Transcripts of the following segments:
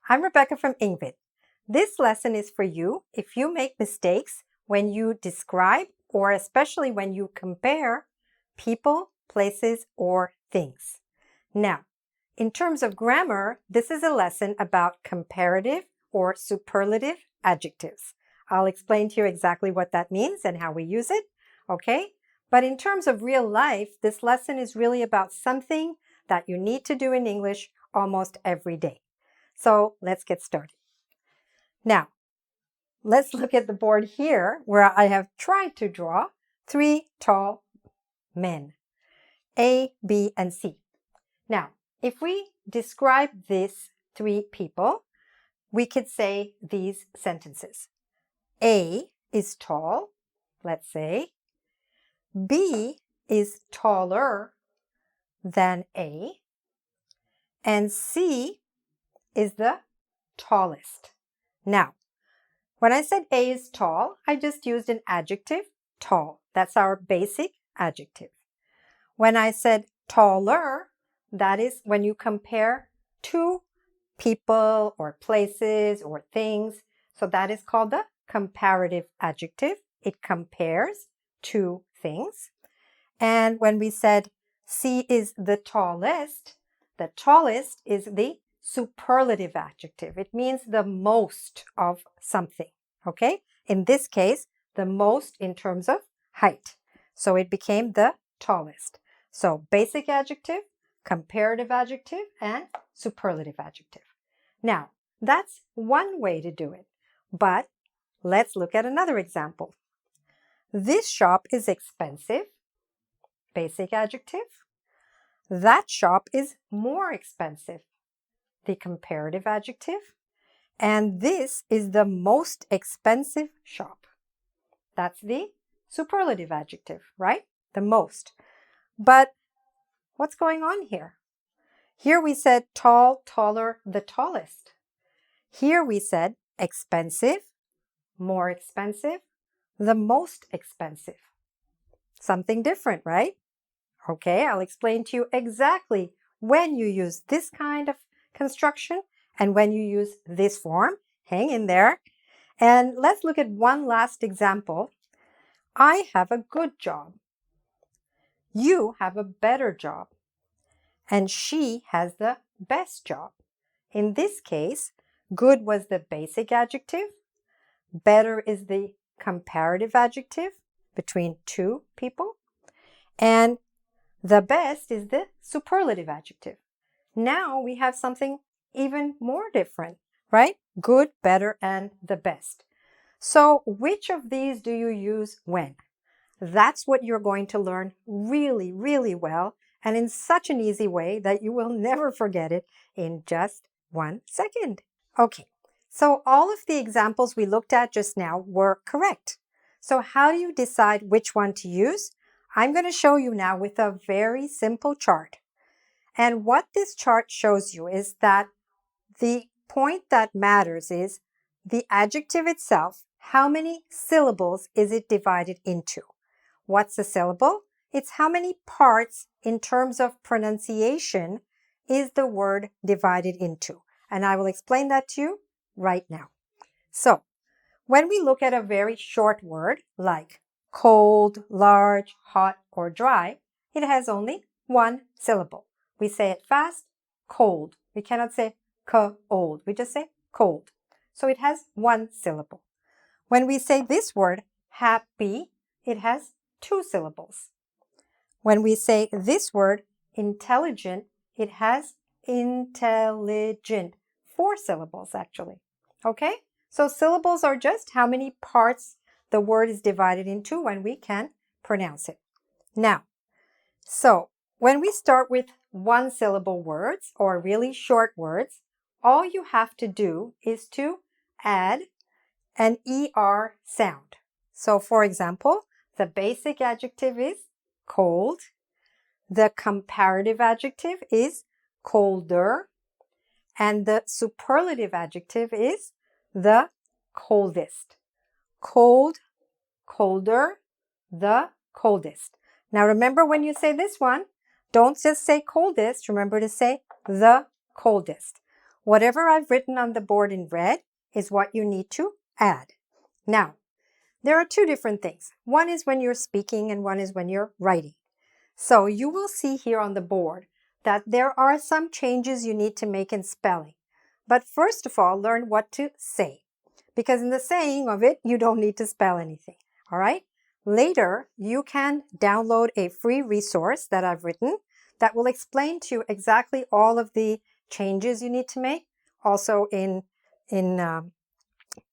I'm Rebecca from engVid. This lesson is for you if you make mistakes when you describe or especially when you compare people, places, or things. Now, in terms of grammar, this is a lesson about comparative or superlative adjectives. I'll explain to you exactly what that means and how we use it, okay? But in terms of real life, this lesson is really about something that you need to do in English almost every day. So let's get started. Now, let's look at the board here where I have tried to draw three tall men, A, B, and C. Now, if we describe these three people, we could say these sentences. A is tall, let's say. B is taller than A. And C is the tallest. Now, when I said A is tall, I just used an adjective, tall. That's our basic adjective. When I said taller, that is when you compare two people or places or things. So that is called the comparative adjective. It compares two things. And when we said C is the tallest is the superlative adjective. It means the most of something, okay? In this case, the most in terms of height. So it became the tallest. So basic adjective, comparative adjective, and superlative adjective. Now, that's one way to do it, but let's look at another example. This shop is expensive, basic adjective. That shop is more expensive, the comparative adjective. And this is the most expensive shop. That's the superlative adjective, right? The most. But what's going on here? Here we said tall, taller, the tallest. Here we said expensive, more expensive, the most expensive. Something different, right? Okay, I'll explain to you exactly when you use this kind of construction and when you use this form. Hang in there. And let's look at one last example. I have a good job. You have a better job. And she has the best job. In this case, good was the basic adjective. Better is the comparative adjective between two people. And the best is the superlative adjective. Now we have something even more different, right? Good, better, and the best. So which of these do you use when? That's what you're going to learn really, really well and in such an easy way that you will never forget it in just 1 second. Okay, so all of the examples we looked at just now were correct. So how do you decide which one to use? I'm going to show you now with a very simple chart. And what this chart shows you is that the point that matters is the adjective itself. How many syllables is it divided into? What's a syllable? It's how many parts in terms of pronunciation is the word divided into. And I will explain that to you right now. So, when we look at a very short word like cold, large, hot, or dry, it has only one syllable. We say it fast, cold. We cannot say cold. We just say cold. So it has one syllable. When we say this word, happy, it has two syllables. When we say this word, intelligent, it has intelligent. 4 syllables, actually. Okay? So syllables are just how many parts the word is divided into when we can pronounce it. Now, so when we start with one syllable words or really short words, all you have to do is to add an ER sound. So for example, the basic adjective is cold. The comparative adjective is colder. And the superlative adjective is the coldest. Cold, colder, the coldest. Now remember when you say this one, don't just say coldest, remember to say the coldest. Whatever I've written on the board in red is what you need to add. Now, there are two different things. One is when you're speaking and one is when you're writing. So you will see here on the board that there are some changes you need to make in spelling. But first of all, learn what to say. Because in the saying of it, you don't need to spell anything. All right? Later, you can download a free resource that I've written that will explain to you exactly all of the changes you need to make, also in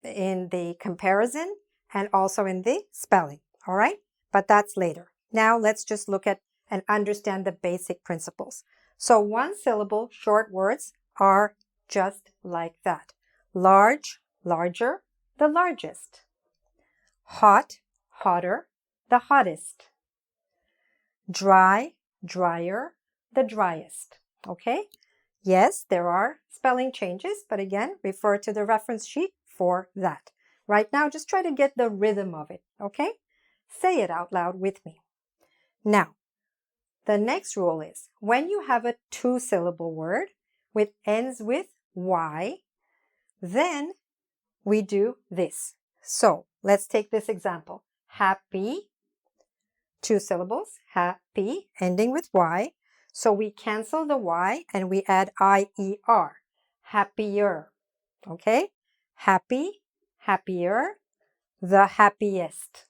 the comparison and also in the spelling. All right? But that's later. Now let's just look at and understand the basic principles. So one syllable short words are just like that. Large, larger, the largest. Hot, hotter, the hottest. Dry, drier, the driest. Okay? Yes, there are spelling changes, but again, refer to the reference sheet for that. Right now, just try to get the rhythm of it, okay? Say it out loud with me. Now, the next rule is when you have a two-syllable word which ends with Y, then we do this. So let's take this example. Happy, two syllables, happy, ending with Y. So we cancel the Y and we add I-E-R, happier, okay? Happy, happier, the happiest.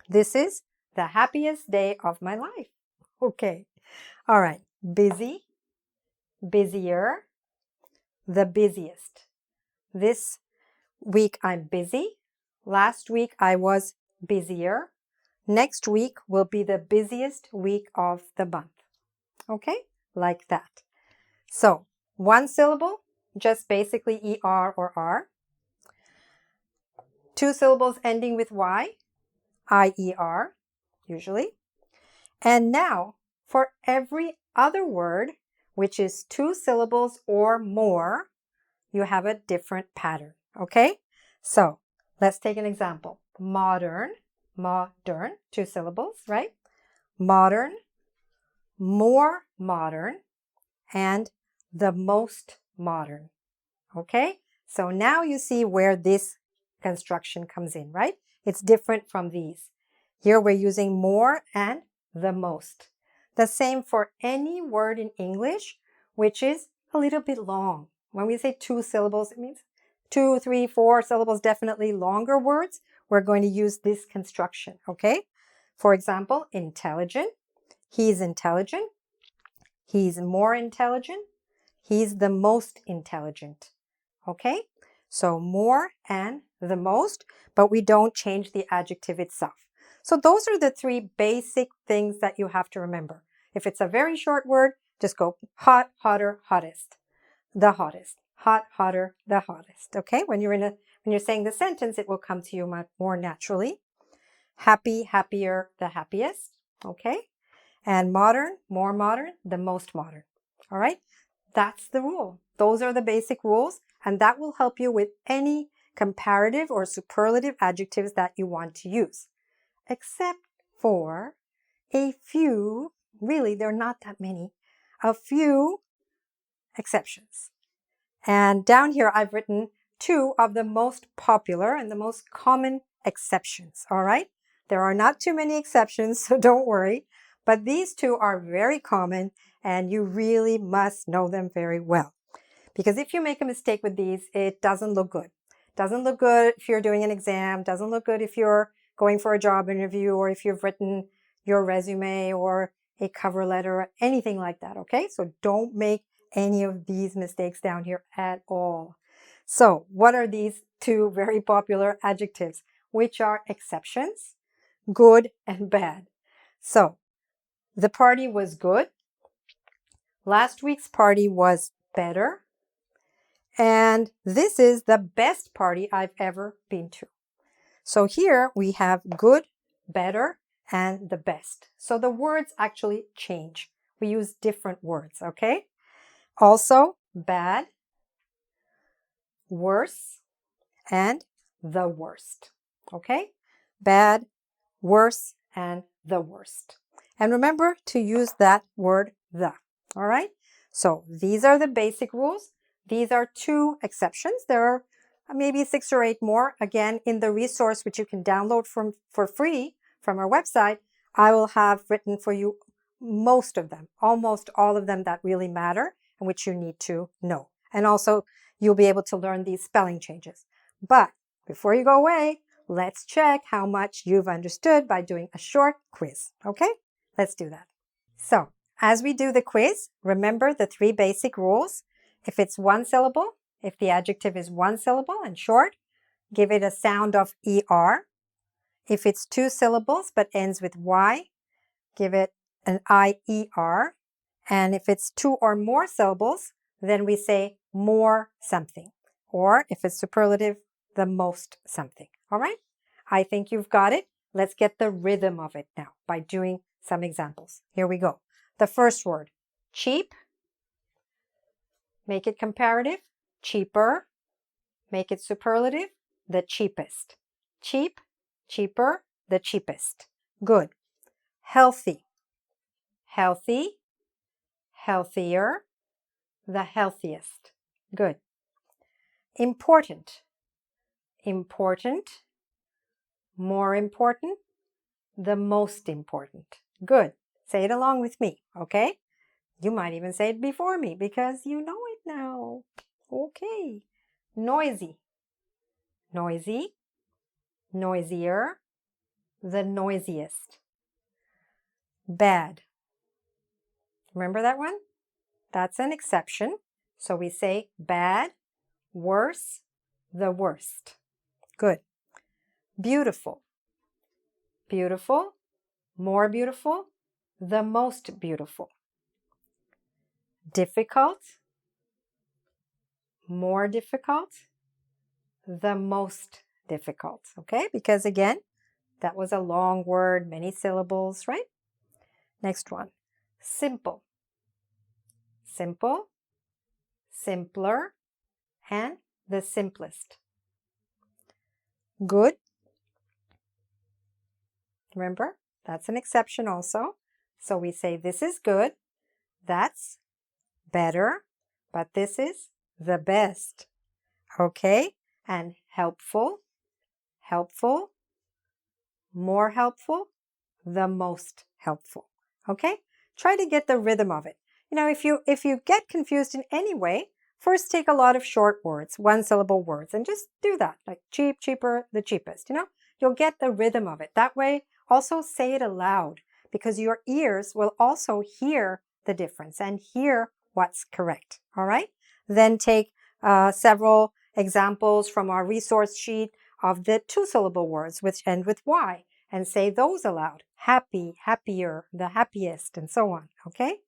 This is the happiest day of my life. Okay. All right. Busy, busier, the busiest. This week I'm busy. Last week I was busier. Next week will be the busiest week of the month. Okay? Like that. So, one syllable, just basically ER or R. Two syllables ending with Y, IER, usually. And now, for every other word, which is two syllables or more, you have a different pattern, okay? So, let's take an example. Modern, modern, two syllables, right? Modern, more modern, and the most modern, okay? So now you see where this construction comes in, right? It's different from these. Here we're using more and the most. The same for any word in English, which is a little bit long. When we say two syllables, it means 2, 3, 4 syllables, definitely longer words. We're going to use this construction, okay? For example, intelligent. He's intelligent. He's more intelligent. He's the most intelligent, okay? So more and the most, but we don't change the adjective itself. So those are the three basic things that you have to remember. If it's a very short word, just go hot, hotter, hottest, the hottest, hot, hotter, the hottest. Okay, when you're saying the sentence, it will come to you much more naturally. Happy, happier, the happiest. Okay, and modern, more modern, the most modern. All right, that's the rule. Those are the basic rules, and that will help you with any comparative or superlative adjectives that you want to use, except for a few, really, there are not that many, a few exceptions. And down here, I've written two of the most popular and the most common exceptions, all right? There are not too many exceptions, so don't worry. But these two are very common, and you really must know them very well. Because if you make a mistake with these, it doesn't look good. Doesn't look good if you're doing an exam, doesn't look good if you're going for a job interview, or if you've written your resume or a cover letter or anything like that, okay? So don't make any of these mistakes down here at all. So what are these two very popular adjectives, which are exceptions? Good and bad. So the party was good. Last week's party was better. And this is the best party I've ever been to. So here we have good, better, and the best. So the words actually change. We use different words, okay? Also, bad, worse, and the worst, okay? Bad, worse, and the worst. And remember to use that word the, all right? So these are the basic rules. These are 2 exceptions. There are maybe 6 or 8 more. Again, in the resource which you can download for free from our website, I will have written for you most of them, almost all of them that really matter and which you need to know. And also, you'll be able to learn these spelling changes. But before you go away, let's check how much you've understood by doing a short quiz. Okay? Let's do that. So, as we do the quiz, remember the 3 basic rules. If it's 1 syllable, if the adjective is 1 syllable and short, give it a sound of ER. If it's 2 syllables but ends with Y, give it an IER. And if it's 2 or more syllables, then we say more something. Or if it's superlative, the most something. All right? I think you've got it. Let's get the rhythm of it now by doing some examples. Here we go. The first word, cheap. Make it comparative. Cheaper. Make it superlative. The cheapest. Cheap, cheaper, the cheapest. Good. Healthy. Healthy, healthier, the healthiest. Good. Important. Important, more important, the most important. Good. Say it along with me, okay? You might even say it before me because you know it now. Okay. Noisy. Noisy, noisier, the noisiest. Bad. Remember that one? That's an exception. So we say bad, worse, the worst. Good. Beautiful. Beautiful, more beautiful, the most beautiful. Difficult, more difficult, the most difficult. Okay? Because again, that was a long word, many syllables, right? Next one. Simple. Simple, simpler, and the simplest. Good. Remember, that's an exception also. So we say this is good, that's better, but this is the best. Okay? And helpful, helpful, more helpful, the most helpful. Okay? Try to get the rhythm of it. You know, if you get confused in any way, first take a lot of short words, 1 syllable words, and just do that, like cheap, cheaper, the cheapest, you know? You'll get the rhythm of it. That way, also say it aloud because your ears will also hear the difference and hear what's correct, all right? Then take several examples from our resource sheet of the 2 syllable words which end with Y and say those aloud. Happy, happier, the happiest, and so on, okay?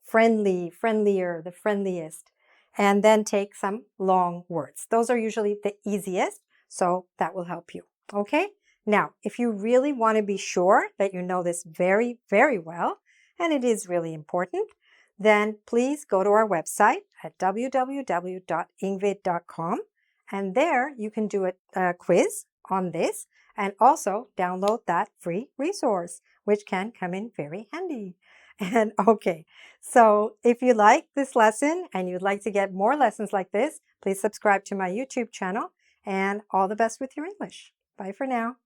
Friendly, friendlier, the friendliest. And then take some long words. Those are usually the easiest, so that will help you, okay? Now, if you really want to be sure that you know this very, very well, and it is really important, then please go to our website at www.engvid.com, and there you can do a quiz on this and also download that free resource, which can come in very handy. And okay, so if you like this lesson and you'd like to get more lessons like this, please subscribe to my YouTube channel, and all the best with your English. Bye for now.